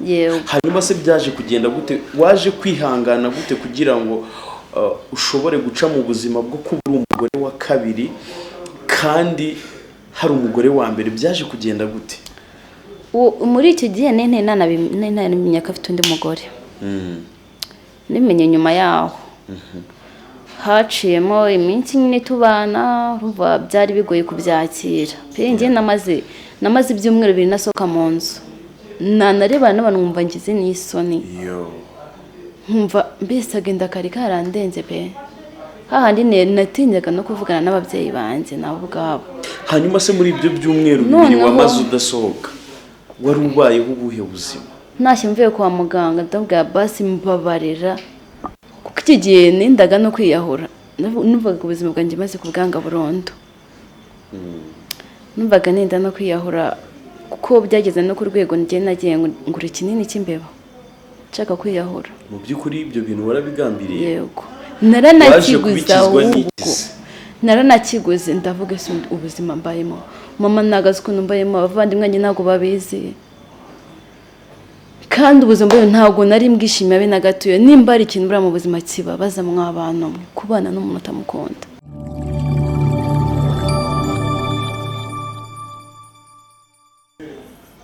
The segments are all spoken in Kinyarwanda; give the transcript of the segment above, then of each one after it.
yewe hanyuma se byaje kugenda gute, waje kwihangana gute kugira ngo ushobore guca mu buzima bwo kuba umugore wa kabiri kandi hari umugore wa mbere, byaje kugenda gute? muri icyo gihe namenye ko afite undi mugore, nimenye nyuma yaho haciyemo iminsi nyine tubana, urumva byari bigoye kubyakira pe. njye namaze ibyumweru 2 nasohoka mu nzu, narebana n'abantu nkumva ngize n'isoni, nkumva mbese agenda kari karandenze pe. hahandi natinyaga no kuvugana n'ababyeyi banjye nabo ubwabo. Hanyuma se muri ibyo byumweru 2 wamaze udasohoka, wari ubayeho ubuhe buzima? ntashye mvuye kwa muganga ndabwira basi mbabarira, kuko iki gihe nendaga no kwiyahura. numvaga ubuzima bwanjye maze kubwanga burundu, numvaga nenda no kwiyahura, kuko byageze no ku rwego njye nagiye ngura ikinini cy'imbeba nshaka kwiyahura. Mu by'ukuri ibyo bintu warabigambiriye? Yego, naranakiguze ndavuga ese ubuzima mbayemo, mama nagaze ukuntu mbayemo, abavandimwe njye ntabwo babizi, kandi ubuzima bwayo ntabwo nari mbwishimiye abe na gatoya. nimba ari ikintu bura mu buzima kibabaza mw'abantu mwe, kubana n'umuntu utamukunda.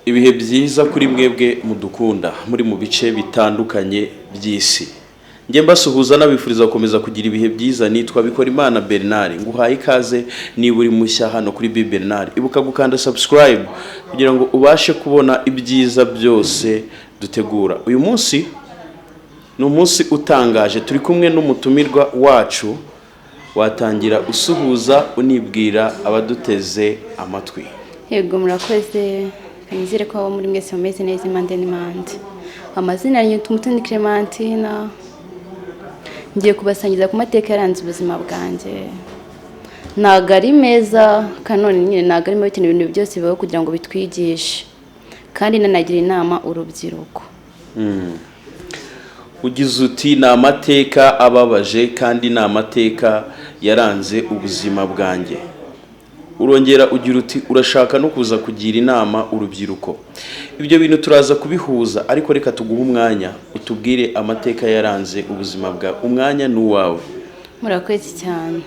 Ibihe byiza kuri mwebwe mudukunda muri mu bice bitandukanye by'isi. Njye mbasuhuza nabifuriza gukomeza kugira ibihe byiza. Nitwa Bikorimana Bernard, nguhaye ikaze niba uri mushya hano kuri B Bernard. Ibuka gukanda subscribe kugira ngo ubashe kubona ibyiza byose dutegura. Uyu munsi ni umunsi utangaje, turi kumwe n'umutumirwa wacu. Watangira usuhuza unibwira abaduteze amatwi. Yego murakoze, nizere ko abo muri mwese mumeze neza impande n'impande. Amazina yanjye Umutoni Clementina, ngiye kubasangiza ku mateka yaranze ubuzima bwanjye. Ntago ari meza kanone nyine, ntago ari mabi cyane, ibintu byose bibaho kugira ngo bitwigishe kandi nanagira inama urubyiruko. Ugize uti ni amateka ababaje kandi ni amateka yaranze ubuzima bwanjye. Urongera ugira uti urashaka no kuza kugira inama urubyiruko. Ibyo bintu turaza kubihuza, ariko reka tuguhe umwanya utubwire amateka yaranze ubuzima bwawe. Umwanya ni uwawe. Murakoze cyane.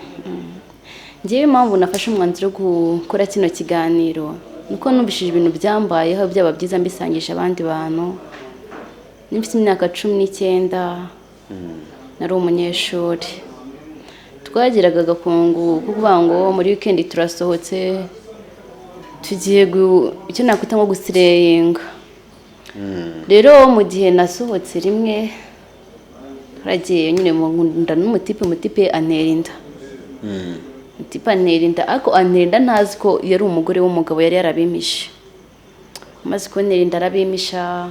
Ngiye impamvu nafashe umwanzuro wo gukora kino kiganiro nuko nubishije ibintu byambayeho byaba byiza mbisangisha abandi bantu. Nimfite imyaka 19, nari umunyeshuri. Twagiraga gakungu kuvuga ngo muri weekend turasohotse tugiye icyo nakwita nko gusireyinga. Rero mu gihe nasohotse rimwe haragiye nyine nkunda n'umutipe anerinda. Umutipe anerinda, ariko anerinda ntazi ko yari umugore w'umugabo yari yarabimisha. Amaze ko anerinda arabimisha,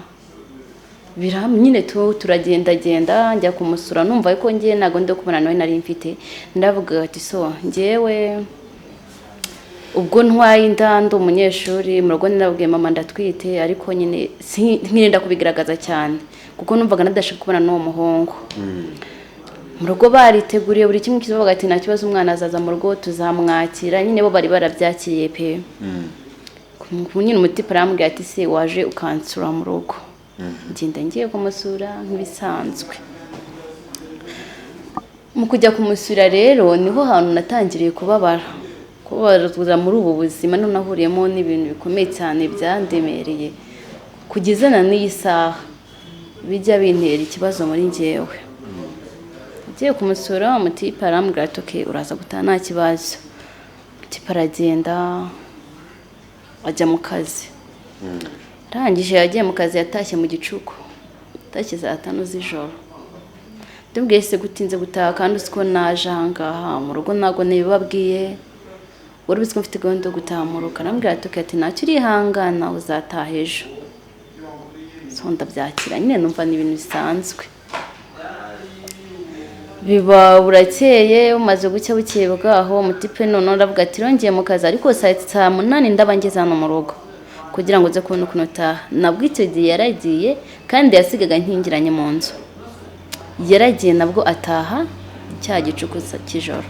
nyine turagenda njya kumusura, numva ko ngiye ntago ndo kubona nawe nari mfite. Ndavuga ati so ngewe ubwo ntwaye inda ndi umunyeshuri mu rugo, nabwiye mama ndatwite, ariko nyine nkirinda kubigaragaza cyane kuko numvaga nadashaka kubona n'uwo muhungu. Mu rugo bariteguriye buri kimwe kizovuga ati nta kibazo, umwana azaza mu rugo tuzamwakira. Nyine bo bari barabyakiriye pe. Nyine umutipe arambwira ati se waje ukansura mu rugo. Ngenda ngiye kumusura nk'ibisanzwe. Mu kujya kumusura rero niho hantu natangiriye kubabara muri ubu buzima. None nahuriyemo n'ibintu bikomeye cyane byandemereye kugeza na n'iyi saha bijya bintera ikibazo muri njyewe. Ngiye kumusura, umutipe arambwira ati okay uraza gutaha nta kibazo. Umutipe aragenda ajya mu kazi. Rangije yagiye mu kazi, yatashye mu gicuku, yatashye saa 5 z'ijoro. Ndubwiye se gutinze gutaha kandi usiko naje ahangaha mu rugo ntago nibabwiye, wari uziko mfite gahunda yo gutaha mu rugo. Arambwira ati ntacyo urihangana uzataha ejo. So ndabyakira nyine, numva ni ibintu bisanzwe. Biba burakeye, umaze gucya bukeye bwaho, umutipe none aravuga ati rongeye mu kazi, ariko saa 8 ndaba ngeze hano mu rugo kugira ngo nze kubona ukuntu utaha. Nabwo icyo gihe yaragiye kandi yasigaga nkingiranye mu nzu. Yaragiye nabwo ataha cya gicuku cy'ijoro.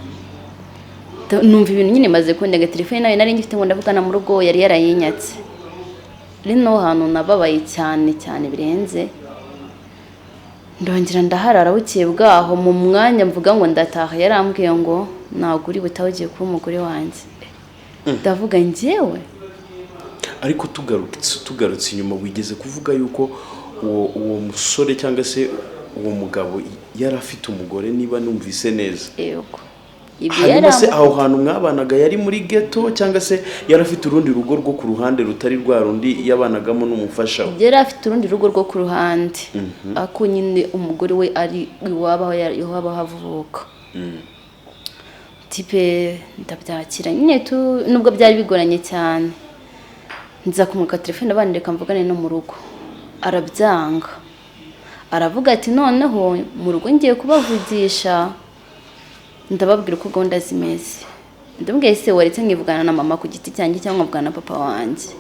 Numva ibintu nyine maze kundega, telefone nayo nari ngifite ngo ndavugana mu rugo yari yarayinyatse. rino hantu nababaye cyane cyane birenze, ndongera ndaharara bukeye bwaho mu mwanya mvuga ngo ndataha yarambwiye ngo ntabwo uri butaha ugiye kuba umugore wanjye. Ndavuga njyewe. ariko tugarutse inyuma, wigeze kuvuga yuko uwo musore cyangwa se uwo mugabo yari afite umugore, niba numvise neza? Yego. hanyuma se aho hantu mwabanaga yari muri ghetto cyangwa se yari afite urundi rugo rwo ku ruhande rutari rwa rundi yabanagamo n'umufasha we? Yari afite urundi rugo rwo ku ruhande, ako nyine umugore we ari iwabo havuka. Tipe ndabyakira nyine nubwo byari bigoranye cyane, nza kumuka telefone bandika mvugane no mu rugo, arabyanga, aravuga ati noneho mu rugo ngiye kubavugisha ndababwira uko gahunda zimeze. Ndamubwiye se waretse nkivugana na mama ku giti cyanjye cyangwa mvugana na papa wanjye?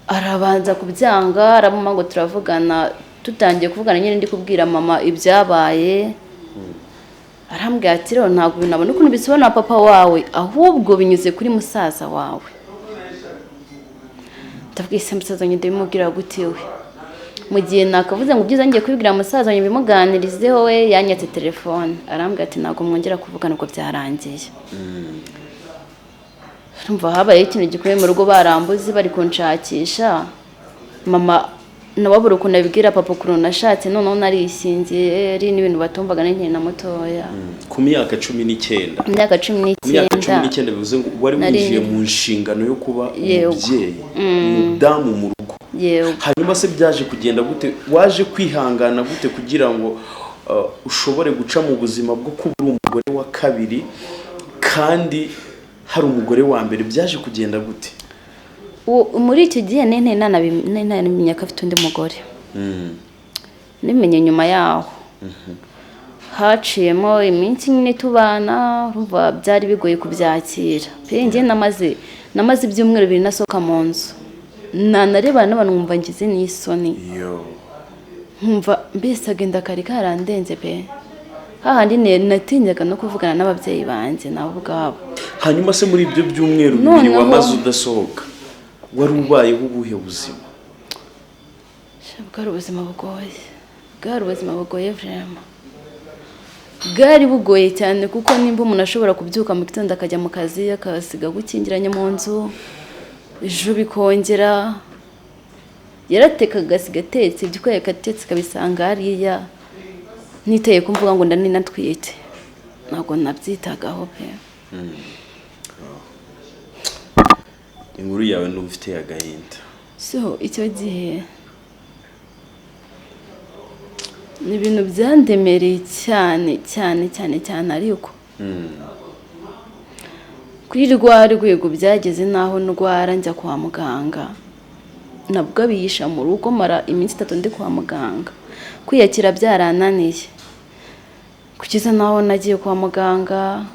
Arabanza kubyanga, arabuma ngo turavugana, tutangiye kuvugana nyine ndi kubwira mama ibyabaye. Arambwira ati rero ntabwo binabona ukuntu bisobanura papa wawe, ahubwo binyuze kuri musaza wawe. Ndabwiye se musaza wanjye ndabimubwira gute we? Mu gihe nakavuze ngo byiza ngiye kubibwira musaza wanjye bimuganirizeho, we yanyatse telefone. Arambwira ati ntabwo mwongera kuvugana uko byarangiye. Urumva habaye ikintu gikomeye mu rugo, barambuze bari kunshakisha. Mama nababura ukuntu abibwira papa ukuntu nashatse, noneho narishingiye ari n'ibintu batumvaga n'inkiri na mutoya. Ku myaka 19? Imyaka 19 bivuze ngo wari winjiye mu nshingano yo kuba umubyeyi, umudamu mu rugo. Hanyuma se byaje kugenda gute? Waje kwihangana gute kugira ngo ushobore guca mu buzima bwo kuba umugore wa kabiri kandi hari umugore wa mbere? Byaje kugenda gute? Muri icyo gihe namenye ko afite undi mugore. Nimenye nyuma yaho. Haciyemo iminsi nyine tubana, urumva byari bigoye kubyakira. Pe njye namaze ibyumweru 2 nasohoka mu nzu. Narebana n'abantu nkumva ngize n'isoni. Nkumva mbese agenda kari karandenze pe. Hahandi natinyaga no kuvugana n'ababyeyi banjye nabo ubwabo. Hanyuma se muri ibyo byumweru 2 wamaze udasohoka, wari ubayeho ubuhe buzima? Bwari ubuzima bugoye. Bwari ubuzima bugoye vraiment. Bwari bugoye cyane kuko nimba umuntu ashobora kubyuka mu gitondo akajya mu kazi akasiga gukingiranye mu nzu, ejo bikongera yaratekaga sigatetse byuko yakatetse kabisanga hariya, niteye kumvuga ngo ndani natwite, ntabwo nabyitagaho pe. Inkuru yawe n'ufite agahinda. So icyo gihe ni ibintu byandemereye cyane cyane cyane cyane, ariko kuri rwa rwego byageze naho ndwara njya kwa muganga. Nabwo abiyisha mu rugo, mara iminsi 3 ndi kwa muganga, kwiyakira byarananiye. Kugeza naho nagiye kwa muganga,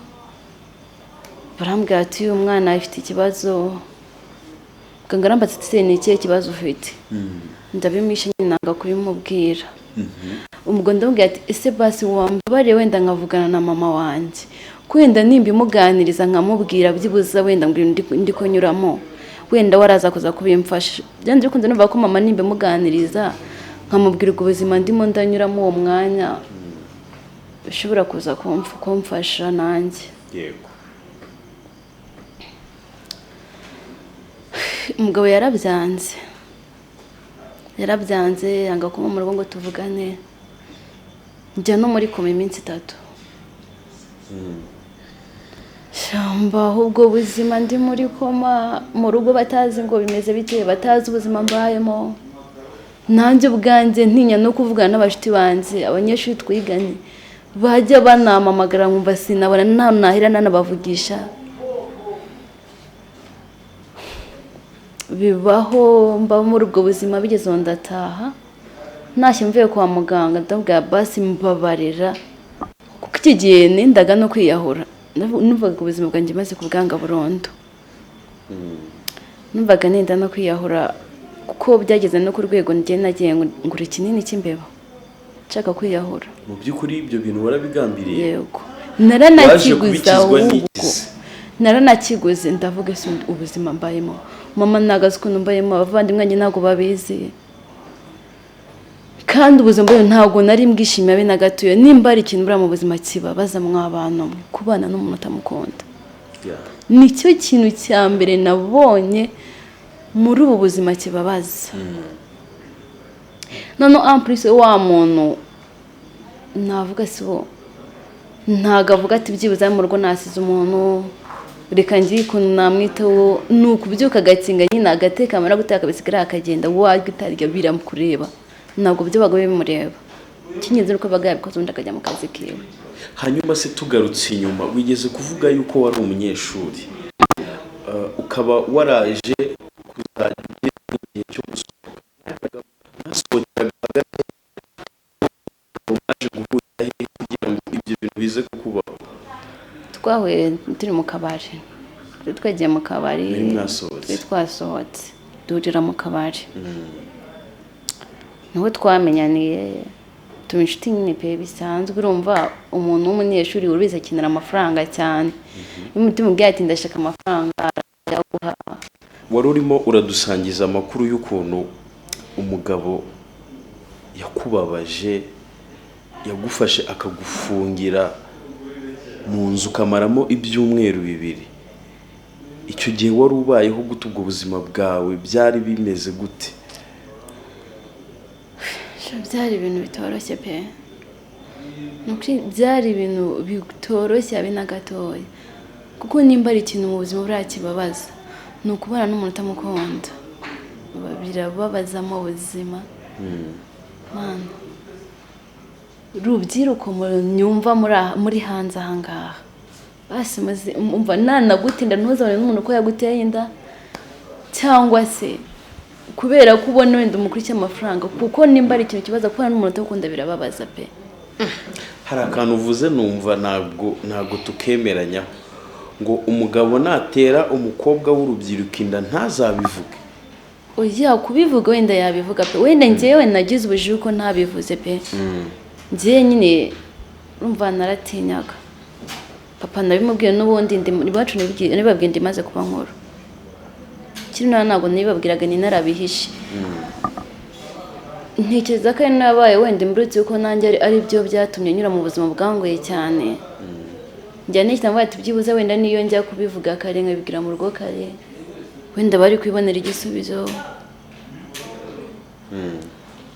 barambwira ati uyu mwana afite ikibazo. Muganga arambaza ati ni ikihe kibazo ufite? Ndabimisha nanga kubimubwira. Umugabo ndamubwira ati ese basi wambare wenda nkavugana na mama wanjye, kwenda nimba imuganiriza nkamubwira byibuza wenda ngo ndi kunyuramo, wenda waraza kuza kubimfasha. Byanze bikunze numva ko mama nimba imuganiriza nkamubwira ubuzima ndimo ndanyuramo uwo mwanya bishobora kuza kumfasha nanjye. Yego. Umugabo yarabyanze yanga kuma mu rugo ngo tuvugane. Njya no muri koma iminsi 3. Shamba ahubwo buzima ndi muri koma mu rugo, batazi ngo bimeze bite, batazi ubuzima mbayemo. Nanjye ubwanjye ntinya no kuvugana n'abashiti banjye, abanyeshuri twiganye bajya banamamagara nkumva sinabona nta nahira nanabavugisha. Bibaho mba muri ubwo buzima, bigeze ndataha ntashye mvuye kwa muganga, ndabwira basi mbabarira kuko iki gihe nendaga no kwiyahura. Numvaga ubuzima bwanjye maze kubwanga burundu. Numvaga nenda no kwiyahura kuko byageze no ku rwego njye nagiye ngura ikinini cy'imbeba nshaka kwiyahura. Mu by'ukuri ibyo bintu warabigambiriye? Yego, naranakiguza ndavuga se ubuzima mbayemo mama nagaze ukuntu mbayemo, abavandimwe njye ntabwo babizi, kandi ubuzima bwayo ntabwo nari mbwishimiye abe na gatoya. Nimba ari ikintu buriya mu buzima kibabaza mw'abantu mwe, kubana n'umuntu utamukunda, nicyo kintu cya mbere nabonye muri ubu buzima kibabaza. Noneho ampulise wa muntu navuga si bo, ntago avuga ati byibuze mu rugo nasize umuntu reka ngire ukuntu namwitaho, ni ukubyuka agakinga nyine agateka, amara guteka bisigara akagenda, wajya utarya biramukureba, ntabwo byo bagoye bimureba. Icy'ingenzi nuko baga yabikoze undi akajya mu kazi kiwe. Hanyuma se tugarutse inyuma, wigeze kuvuga yuko wari umunyeshuri, ukaba waraje kuzajya ugera igihe cyo gusohoka, nasohokeraga hagati umaze guhura he kugira ngo ibyo bintu bize kukubaho? Twahuye turi mu kabari, twagiye mu kabari, twasohotse duhurira mu kabari, niho twamenyaniye, tuba inshuti nyine pe bisanzwe. Urumva umuntu w'umunyeshuri urubizi akenera amafaranga cyane, iyo umutima ubwiye ati ndashaka amafaranga yaguha. Wari urimo uradusangiza amakuru y'ukuntu umugabo yakubabaje, yagufashe akagufungira mu nzu ukamaramo ibyumweru 2. Icyo gihe wari ubayeho gute? Ubwo buzima bwawe byari bimeze gute? Byari ibintu bitoroshye pe, byari ibintu bitoroshye abe na gatoya, kuko nimba ari ikintu mu buzima buriya kibabaza ni ukubana n'umuntu utamukunda, birababaza mu buzima. Mana, rubyiruko nyumva muri hanze ahangaha, basi umva nanagutinda ntuzabone n'umuntu ko yaguteye inda, cyangwa se kubera ko ubona wenda umukurikiye amafaranga, kuko nimba ari ikintu kibaza kubana n'umuntu utakunda birababaza pe. Hari akantu uvuze numva ntabwo tukemeranya, ngo umugabo natera umukobwa w'urubyiruko inda ntazabivuge. Oya, kubivuga wenda yabivuga pe, wenda njyewe nagize ubujiji ko ntabivuze pe. Njye nyine urumva naratinyaga, papa nabimubwiye n'ubundi iwacu nibabwiye ndimaze kuba nkuru, kiri ntabwo nibabwiraga ni narabihishe. Ntekereza ko nabaye wenda imburutse ko nanjye ari byo byatumye nyura mu buzima bwangoye cyane. Njya n'ikitambo ati byibuze wenda niyo njya kubivuga kare nkabibwira mu rugo kare, wenda bari kwibonera igisubizo.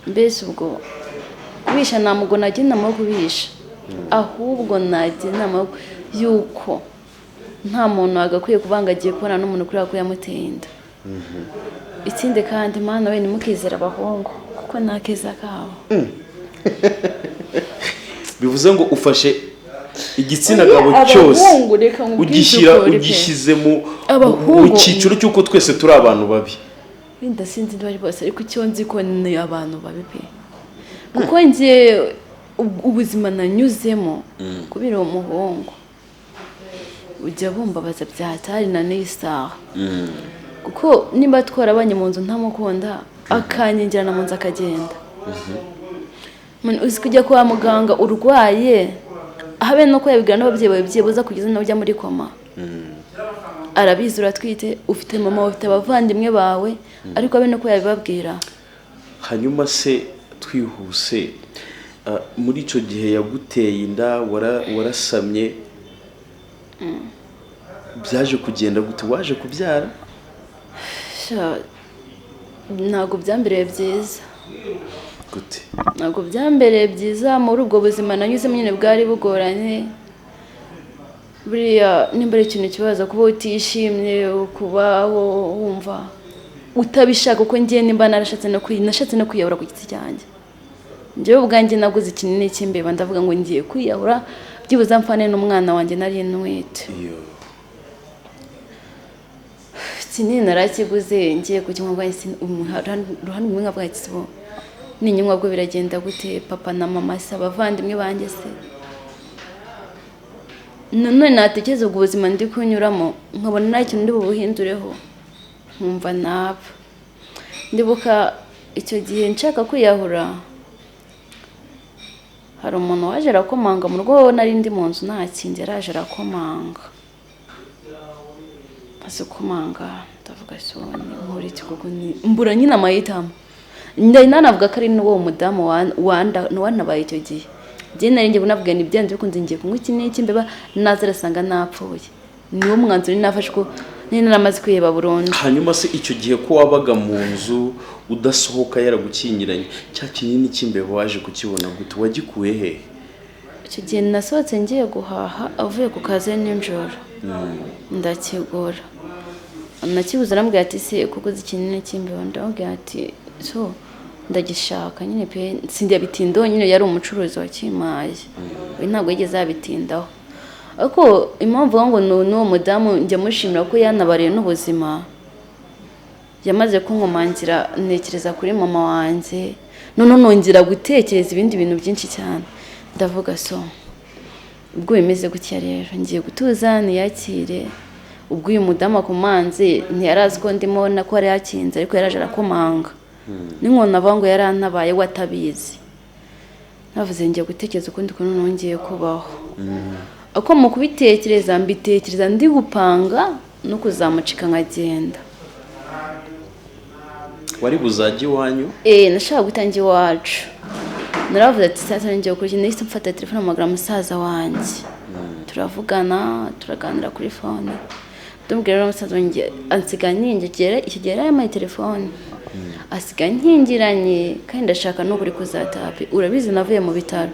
Mbese ubwo kubisha ntamugo nagiye inama yo kubisha, ahubwo nagiye inama yuko nta muntu wagakwiye kubangagiye kubana n'umuntu kubera ko yamuteye inda. Ikindi kandi mana we nimukizera abahungu kuko nakeza kabo. Bivuze ngo ufashe igitsina gabo cyose ugishyize mu cyiciro cy'uko twese turi abantu babi. Wenda sinzi bari bose, ariko icyo nzi ko ni abantu babi pe, kuko njye ubuzima nanyuzemo kubera uwo muhungu ujya bumbabaza byatari na n'isaha. Kuko nimba twarabanye mu nzu ntamukunda akanyinjirana mu nzu akagenda, uzi kujya kwa muganga urwaye habe no kwabigana n'ababyeyi bawe byibuza kugeza no ujya muri koma, arabizi uratwite, ufite mama, ufite abavandimwe bawe, ariko abe no ko yabibabwira. Hanyuma se twihuse, muri icyo gihe yaguteye inda warasamye, byaje kugenda gute? Waje kubyara? Ntabwo byambereye byiza. Gute? Ntabwo byambereye byiza muri ubwo buzima nanyuzemo nyine bwari bugoranye. Buriya nimba ari ikintu kibaza kuba utishimye, kubaho wumva utabishaka, uko ngiye nimba nashatse no kwiyahura ku giti cyanjye. Njyewe ubwanjye naguze ikinini cy'imbeba ndavuga ngo ngiye kwiyahura byibuza mfane n'umwana wanjye nari ntwite. Sinini narakiguze ngiye kukinywa ruhande rumwe nkavuga ati bo ninywa bwo biragenda gute, papa na mama se abavandimwe banjye se. None natekereza ubwo ubuzima ndi kunyuramo nkabona nta kintu ndi bubuhindureho, nkumva napfa. Ndibuka icyo gihe nshaka kwiyahura, hari umuntu waje arakomanga mu rugo, nari ndi mu nzu nta kindi, yaraje arakomanga. Azi komanga ndavuga sone nkuri kigugu ni mbura nyine amahitamo ndari nanavuga ko ari n'uwo mudamu wanabaye icyo gihe njye nari ngiye kunavuga ni byanze bikunze ngiye kunywa iki n'iki mbeba nazarasanga napfuye niwo mwanzuro nafashe ko nina namaze kwiheba burundu. Hanyuma se icyo gihe ko wabaga mu nzu udasohoka yaragukingiranye cya kinini cy'imbeho waje kukibona gute wagikuye he? Icyo gihe nasohotse ngiye guhaha avuye ku kazi n'injoro ndakigura nakibuze arambwira ati se kuko ikinini cy'imbeho ndabwira ati so ndagishaka nyine pe sindiya bitindo nyine yari umucuruzi wa kimaye we ntabwo yigeze abitindaho ariko impamvu ngo n'uwo mudamu njya mushimira ko yanabariye n'ubuzima yamaze kunkomangira ntekereza kuri mama wanjye none nongera gutekereza ibindi bintu byinshi cyane ndavuga so ubwo bimeze gutya rero ngiye gutuza niyakire ubwo uyu mudamu akumanze ntiyarazi ko ndimo na ko yari yakinze ariko yaraje arakomanga n'inkona avango yarantabaye watabizi navuze ngiye gutekereza ukundi kuntu nongeye kubaho ako mu kubitekereza mbitekereza ndi gupanga no kuzamucika nkagenda. Wari buzajye iwanyu? Nashaka gutangira iwacu naravuze ati sasa ngiye kujya nahise mfata telefone amagara musaza wanjye turavugana turaganira kuri phone ndumubwira rero musaza wanjye ansiga nkingigera iki gihe yari telefone asiga nkingiranye kandi ndashaka no kuri kuzatape urabizi navuye mu bitaro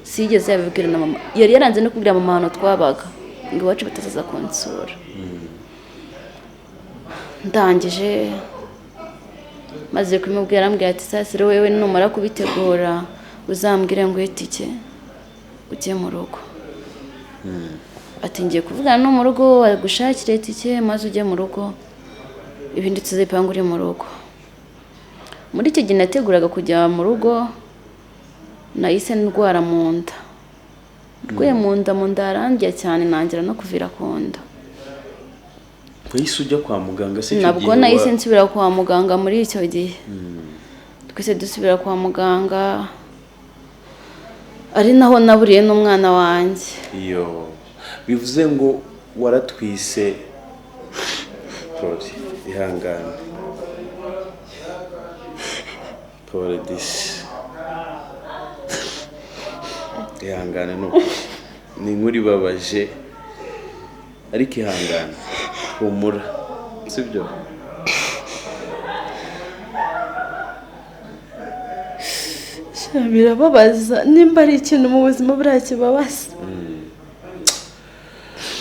sigeze yabibwira na mama yari yaranze no kubwira mama hano twabaga ngo iwacu batazaza konsura ndangije maze kumubwira arambwira ati sasa rero wewe numara kubitegura uzambwire ngo itike ujye mu rugo ati ngiye kuvugana no mu rugo gushakira itike maze ujye mu rugo ibindi tuzipanga uri mu rugo. Muri icyo gihe nateguraga kujya mu rugo nahise ndwara mu nda rwe mu nda arandya cyane nangira no kuvira ku nda. Wahise ujya kwa muganga se? Nabwo nahise nsubira kwa muganga muri icyo gihe twese dusubira kwa muganga ari naho naburiye n'umwana wanjye. Iyo bivuze ngo waratwise Poli ihangane Poli disi ihangane ni inkuru ibabaje ariko ihangane humura sibyo? Birababaza nimba ari ikintu mu buzima burakibabaza.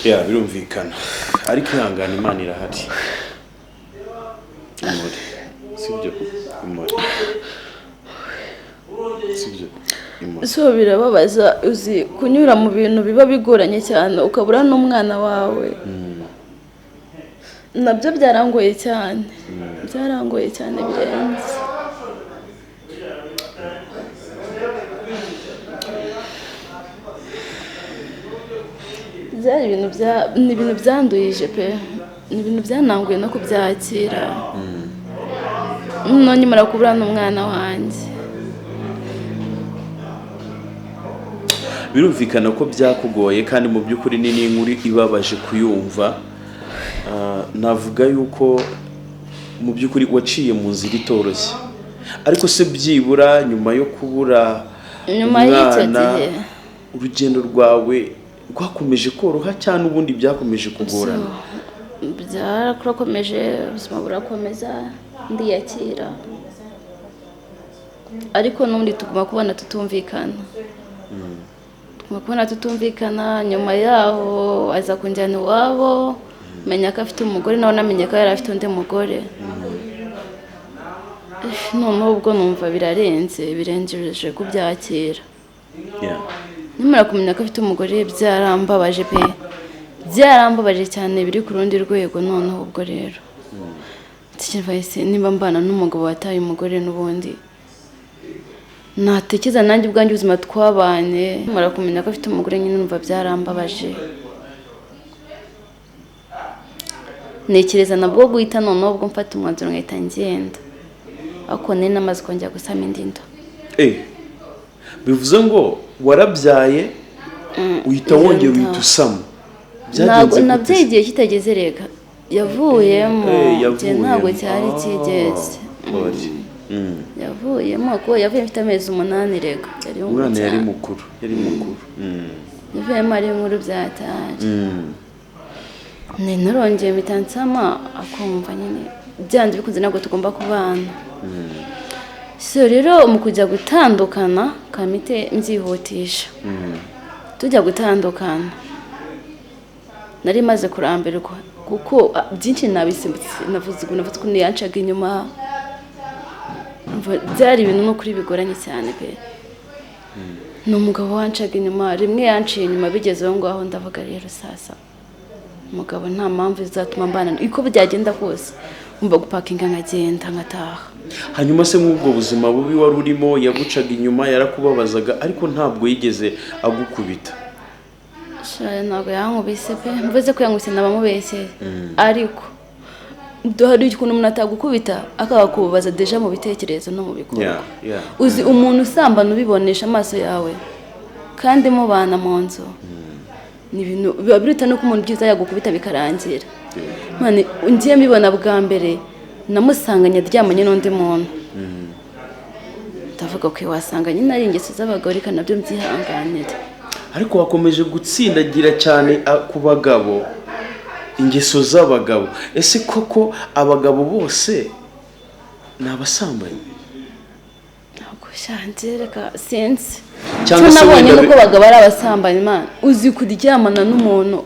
Birumvikana ariko ihangane Imana irahari. Umuri sibyo? Umuri sibyo? So birababaza uzi kunyura mu bintu biba bigoranye cyane ukabura n'umwana wawe. Nabyo byarangoye cyane birenze. Byari ibintu byanduyije pe ni ibintu byananguye no kubyakira none nyimara kubura n'umwana wanjye. Birumvikana ko byakugoye kandi mu by'ukuri ni n'inkuru ibabaje kuyumva. Navuga yuko mu by'ukuri waciye mu nzira itoroshye ariko se byibura nyuma yo kubura umwana urugendo rwawe rwakomeje koroha cyane ubundi byakomeje kugorana? Byarakomeje ubuzima burakomeza ndiyakira ariko n'ubundi tuguma kubona tutumvikana nyuma yaho aza kunjyana iwabo menya ko afite umugore nawe namenye ko yari afite undi mugore. Noneho ubwo numva birengeje kubyakira. Nimara kumenya ko afite umugore byarambabaje pe byarambabaje cyane biri ku rundi rwego. Noneho ubwo rero nimba mbana n'umugabo wataye umugore n'ubundi natekereza nanjye ubwanjye ubuzima twabanye. Nimara kumenya ko afite umugore nyine numva byarambabaje nekereza nabwo guhita noneho ubwo mfata umwanzuro nkahita ngenda ariko nari namaze kongera gusama indi nda. Bivuze ngo warabyaye uhita wongera uhita usama? Ntabwo nabyaye igihe kitageze rega yavuyemo ntabwo cyari kigeze yavuyemo ko yavuye mfite amezi 8 rega umwana yari mukuru yavuyemo ari inkuru byatari narongeye mitansama akumva nyine byanze bikunze ntabwo tugomba kubana so rero mu kujya gutandukana kamite mbyihutisha tujya gutandukana nari maze kurambirwa kuko byinshi nabisimbutse navuze ko yancaga inyuma byari ibintu n'ukuri bigoranye cyane pe ni umugabo wancaga inyuma rimwe yanciye inyuma bigezeho ngaho ndavuga rero sasa umugabo nta mpamvu izatuma mbana uko byagenda kose umva gupakinga nkagenda nkataha. Hanyuma se nk'ubwo buzima bubi wari urimo yagucaga inyuma yarakubabazaga ariko ntabwo yigeze agukubita? Ntabwo yankubise pe mvuze ko yankubise nabamubeshye ariko hari ikintu umuntu atagukubita akabakubaza deja mu bitekerezo no mu bikorwa. Uzi umuntu usambana ubibonesha amaso yawe kandi mubana mu nzu ni ibintu biba biruta no ku muntu byiza yagukubita bikarangira. Mane ngiye mbibona bwa mbere namusanganye aryamanye n'undi muntu ndavuga ko wasanganye nari ingeso z'abagabo reka nabyo mbyihanganira. Ariko wakomeje gutsindagira cyane ku bagabo ingeso z'abagabo. Ese koko abagabo bose nabasambanyi? Ntabwo shanzereka sense cyangwa nabonye nuko abagabo ari abasambanyi man uzi kuryamana n'umuntu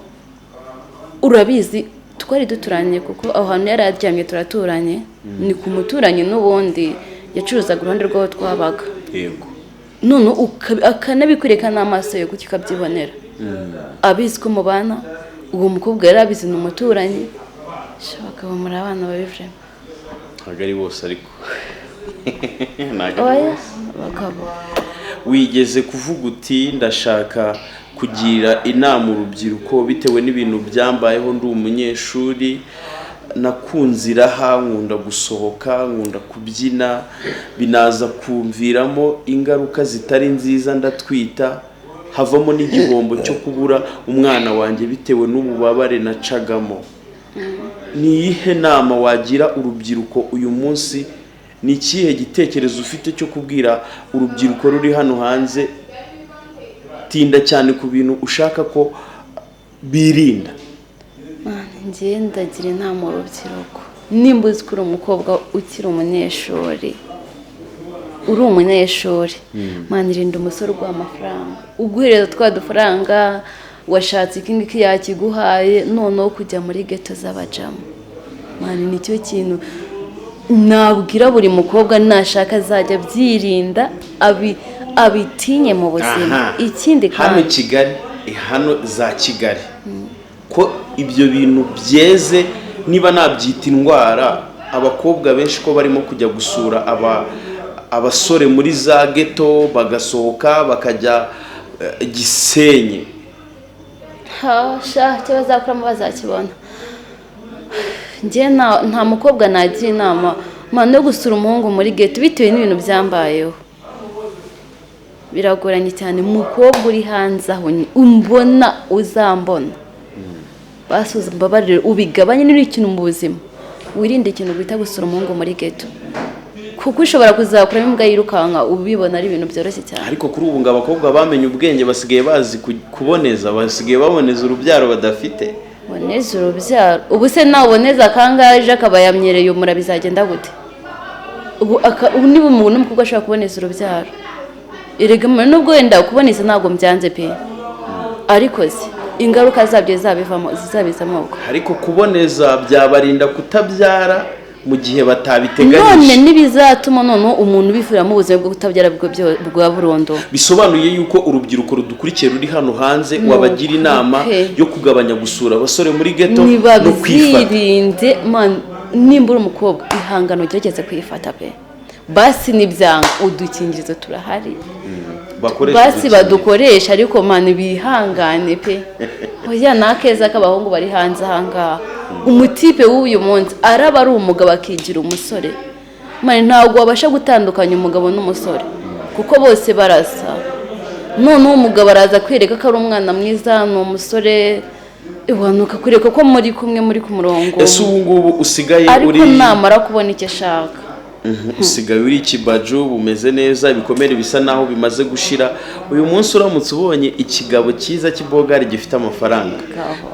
urabizi twari duturanye kuko aho hantu yari aryamye turaturanye ni ku muturanye n'ubundi yacuruzaga uruhande rw'aho twabaga. Yego none akanabikwereka n'amaso yo kuki kabyibonera abizi ko mubana uwo mukobwa yari abizi ni umuturanyi shaka muri abana babivre agari bose ariko bakabo wigeze kuvuga uti ndashaka kugira inama urubyiruko bitewe n'ibintu byambayeho ndi umunyeshuri nakunzira nkunda gusohoka nkunda kubyina binaza kumviramo ingaruka zitari nziza ndatwita havamo n'igihombo cyo kubura umwana wanjye bitewe n'ububabare nacagamo. Ni ihe nama wagira urubyiruko uyu munsi? Ni ikihe gitekerezo ufite cyo kubwira urubyiruko ruri hano hanze tinda cyane ku bintu ushaka ko birinda? Ngiye ndagira inama urubyiruko nimba uzi ko uri umukobwa ukiri umunyeshuri uri umunyeshuri manirinda umusore uguha amafaranga uguhereza twa dufaranga washatse ikingiki yakiguhaye noneho kujya muri geto z'abajama. Mani nicyo kintu nabwira buri mukobwa nashaka azajya byirinda abitinye mu buzima. Ikindi hano Kigali hano za Kigali ko ibyo bintu byeze niba nabyita indwara abakobwa benshi ko barimo kujya gusura abasore muri za geto bagasohoka bakajya Gisenyi. Cyo bazakuramo bazakibona. Ngiye nta mukobwa nagira inama mano yo gusura umuhungu muri geto bitewe n'ibintu byambayeho biragoranye cyane. Umukobwa uri hanze aho umbona uzambona basuza mbabarire ubigabanye n'ikintu mu buzima wirinde ikintu bita gusura umuhungu muri geto kuko ushobora kuzakuramo imbwa yirukanka ubibona ari ibintu byoroshye cyane. Ariko kuri ubu ngabakobwa bamenye ubwenge basigaye bazi kuboneza basigaye baboneza urubyaro badafite. Boneza urubyaro ubu se naboneza kangaje akabayamyereye umura bizagenda gute? Ubu niba umuntu umukobwa ashaka kuboneza urubyaro erega nubwo wenda kuboneza ntago mbyanze pe ariko se ingaruka zabyo zizabizamo. Ariko kuboneza byabarinda kutabyara mu gihe batabiteganyije. None nibizatuma none umuntu bifuramo ubuzima bwo kutabyara bwa burondo. Bisobanuye yuko urubyiruko rudukurikiye ruri hano hanze wabagira inama yo kugabanya gusura abasore muri geto no kwifata. Man nimbura umukobwa ihangano gerageze kwifata pe basi nibyanga udukingirizo turahari basi badukoresha ariko man bihangane pe oya nakeza k'abahungu bari hanze ahangaha umutipe w'uyu munsi araba ari umugabo akigira umusore man ntago wabasha gutandukanya umugabo n'umusore kuko bose barasa. None umugabo araza kwereka ko ari umwana mwiza n'umusore iwanuka kureka ko muri kumwe muri ku murongo ese ubu ngubu usigaye ariko uri namara kubona icyo ashaka usigaye uri ikibaju bumeze neza ibikomere bisa naho bimaze gushira uyu munsi uramutse ubonye ikigabo cyiza cy'ibogari gifite amafaranga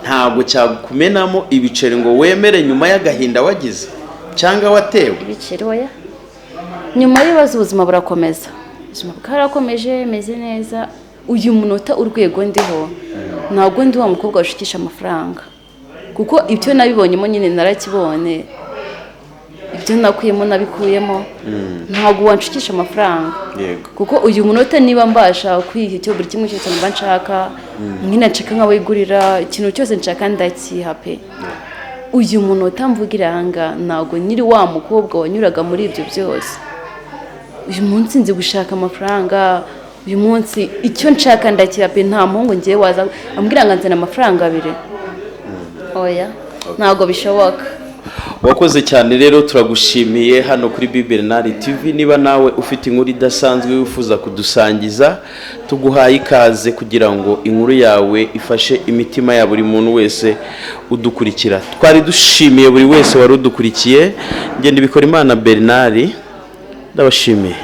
ntabwo cyakumenamo ibiceri ngo wemere nyuma y'agahinda wagize cyangwa watewe ibiceri oya nyuma y'ibibazo ubuzima burakomeza ubuzima bwarakomeje meze neza uyu munota urwego ndiho ntabwo ndi wa mukobwa washukisha amafaranga kuko ibyo nabibonyemo nyine narakibone ibyo nakuyemo nabikuyemo ntabwo wanshukisha amafaranga kuko uyu munota niba mbasha kwiha icyo buri kimwe cyose mba nshaka nkina nshaka nk'abigurira ikintu cyose nshaka ndakiha pe uyu munota mvugiranga ntabwo nyiri wa mukobwa wanyuraga muri ibyo byose uyu munsi nzi gushaka amafaranga uyu munsi icyo nshaka ndakiha pe nta muhungu ngiye waza ambwira ngo nzana amafaranga 2 oya ntabwo bishoboka wakoze cyane rero turagushimiye hano kuri Bernard TV niba nawe ufite inkuru idasanzwe wifuza kudusangiza tuguhaye ikaze kugira ngo inkuru yawe ifashe imitima ya buri muntu wese udukurikira twari dushimiye buri wese wari udukurikiye ngende bikora Imana Bernard ndabashimiye